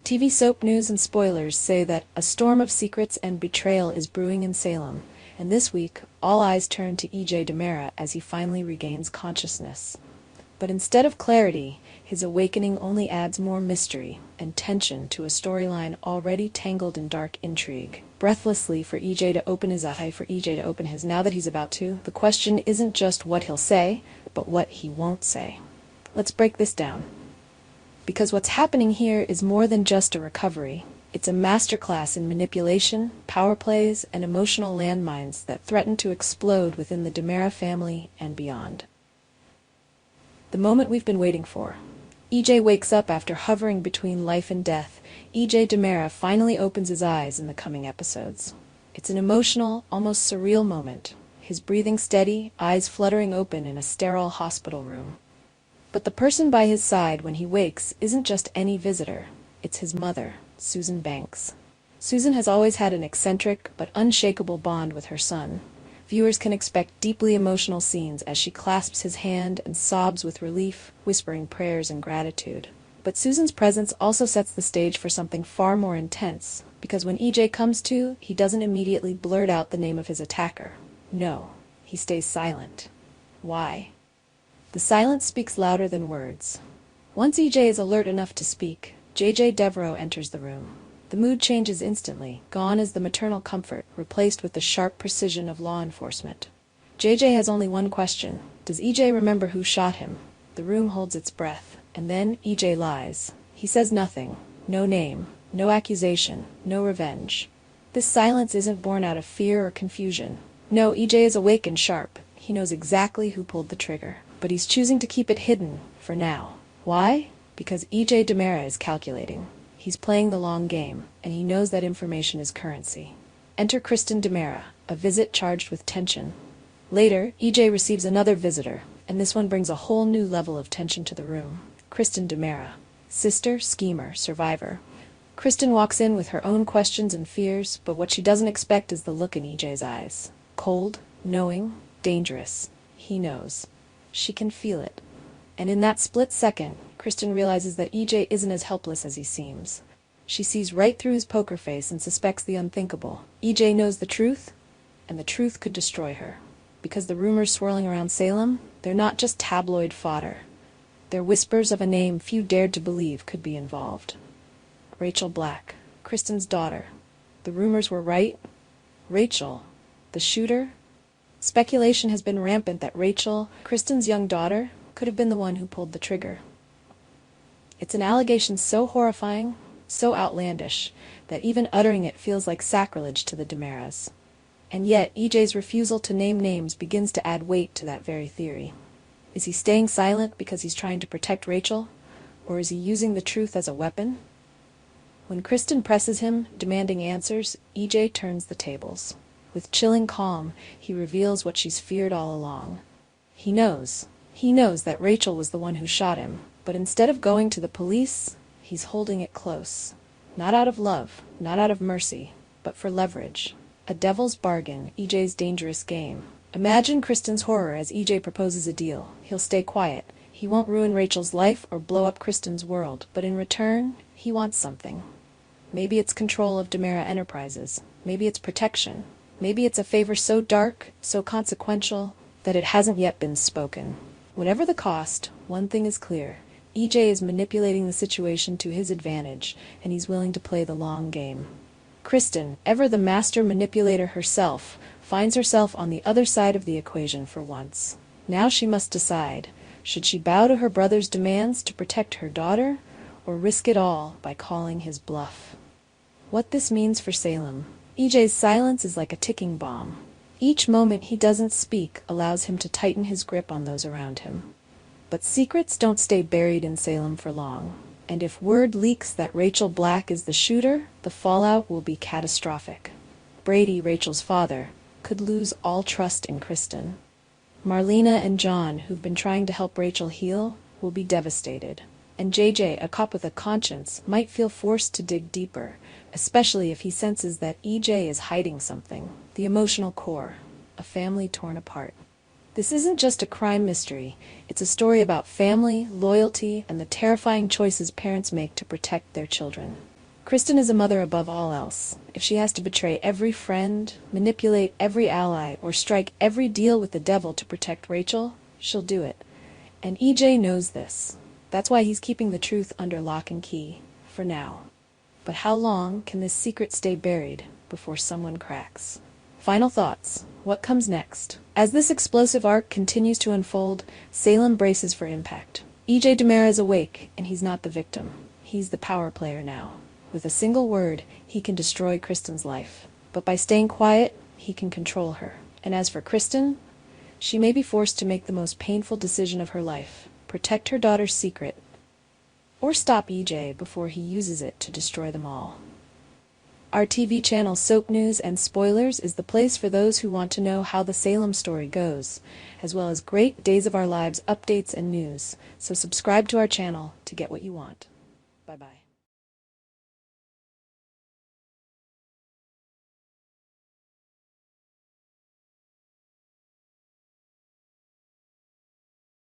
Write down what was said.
TV soap news and spoilers say that a storm of secrets and betrayal is brewing in Salem, and this week, all eyes turn to EJ DiMera as he finally regains consciousness. But instead of clarity, his awakening only adds more mystery and tension to a storyline already tangled in dark intrigue. Breathlessly for EJ to open his now that he's about to, the question isn't just what he'll say, but what he won't say. Let's break this down. Because what's happening here is more than just a recovery. It's a masterclass in manipulation, power plays, and emotional landmines that threaten to explode within the DiMera family and beyond. The moment we've been waiting for. EJ wakes up after hovering between life and death. EJ DiMera finally opens his eyes in the coming episodes. It's an emotional, almost surreal moment. His breathing steady, eyes fluttering open in a sterile hospital room. But the person by his side when he wakes isn't just any visitor. It's his mother, Susan Banks. Susan has always had an eccentric but unshakable bond with her son. Viewers can expect deeply emotional scenes as she clasps his hand and sobs with relief, whispering prayers and gratitude. But Susan's presence also sets the stage for something far more intense, because when EJ comes to, he doesn't immediately blurt out the name of his attacker. No, he stays silent. Why? The silence speaks louder than words. Once EJ is alert enough to speak, JJ Devereaux enters the room. The mood changes instantly. Gone is the maternal comfort, replaced with the sharp precision of law enforcement. JJ has only one question. Does EJ remember who shot him? The room holds its breath, and then EJ lies. He says nothing. No name, no accusation, no revenge. This silence isn't born out of fear or confusion. No, EJ is awake and sharp. He knows exactly who pulled the trigger. But he's choosing to keep it hidden, for now. Why? Because EJ DiMera is calculating. He's playing the long game, and he knows that information is currency. Enter Kristen DiMera, a visit charged with tension. Later, EJ receives another visitor, and this one brings a whole new level of tension to the room. Kristen DiMera, sister, schemer, survivor. Kristen walks in with her own questions and fears, but what she doesn't expect is the look in EJ's eyes. Cold, knowing, dangerous. He knows. She can feel it. And in that split second, Kristen realizes that EJ isn't as helpless as he seems. She sees right through his poker face and suspects the unthinkable. EJ knows the truth, and the truth could destroy her. Because the rumors swirling around Salem, they're not just tabloid fodder. They're whispers of a name few dared to believe could be involved. Rachel Black, Kristen's daughter. The rumors were right. Rachel, the shooter? Speculation has been rampant that Rachel, Kristen's young daughter, could have been the one who pulled the trigger. It's an allegation so horrifying, so outlandish, that even uttering it feels like sacrilege to the DiMeras. And yet, EJ's refusal to name names begins to add weight to that very theory. Is he staying silent because he's trying to protect Rachel? Or is he using the truth as a weapon? When Kristen presses him, demanding answers, EJ turns the tables. With chilling calm, he reveals what she's feared all along. He knows that Rachel was the one who shot him, but instead of going to the police, he's holding it close. Not out of love, not out of mercy, but for leverage. A devil's bargain, EJ's dangerous game. Imagine Kristen's horror as EJ proposes a deal. He'll stay quiet. He won't ruin Rachel's life or blow up Kristen's world, but in return, he wants something. Maybe it's control of DiMera Enterprises. Maybe it's protection. Maybe it's a favor so dark, so consequential, that it hasn't yet been spoken. Whatever the cost, one thing is clear. EJ is manipulating the situation to his advantage, and he's willing to play the long game. Kristen, ever the master manipulator herself, finds herself on the other side of the equation for once. Now she must decide. Should she bow to her brother's demands to protect her daughter, or risk it all by calling his bluff? What this means for Salem. EJ's silence is like a ticking bomb. Each moment he doesn't speak allows him to tighten his grip on those around him. But secrets don't stay buried in Salem for long. And if word leaks that Rachel Black is the shooter, the fallout will be catastrophic. Brady, Rachel's father, could lose all trust in Kristen. Marlena and John, who've been trying to help Rachel heal, will be devastated. And JJ, a cop with a conscience, might feel forced to dig deeper, especially if he senses that EJ is hiding something. The emotional core. A family torn apart. This isn't just a crime mystery. It's a story about family, loyalty, and the terrifying choices parents make to protect their children. Kristen is a mother above all else. If she has to betray every friend, manipulate every ally, or strike every deal with the devil to protect Rachel, she'll do it. And EJ knows this. That's why he's keeping the truth under lock and key, for now. But how long can this secret stay buried before someone cracks? Final thoughts. What comes next? As this explosive arc continues to unfold, Salem braces for impact. EJ DiMera is awake, and he's not the victim. He's the power player now. With a single word, he can destroy Kristen's life. But by staying quiet, he can control her. And as for Kristen, she may be forced to make the most painful decision of her life: protect her daughter's secret, or stop EJ before he uses it to destroy them all. Our TV channel Soap News and Spoilers is the place for those who want to know how the Salem story goes, as well as great Days of Our Lives updates and news. So subscribe to our channel to get what you want. Bye-bye.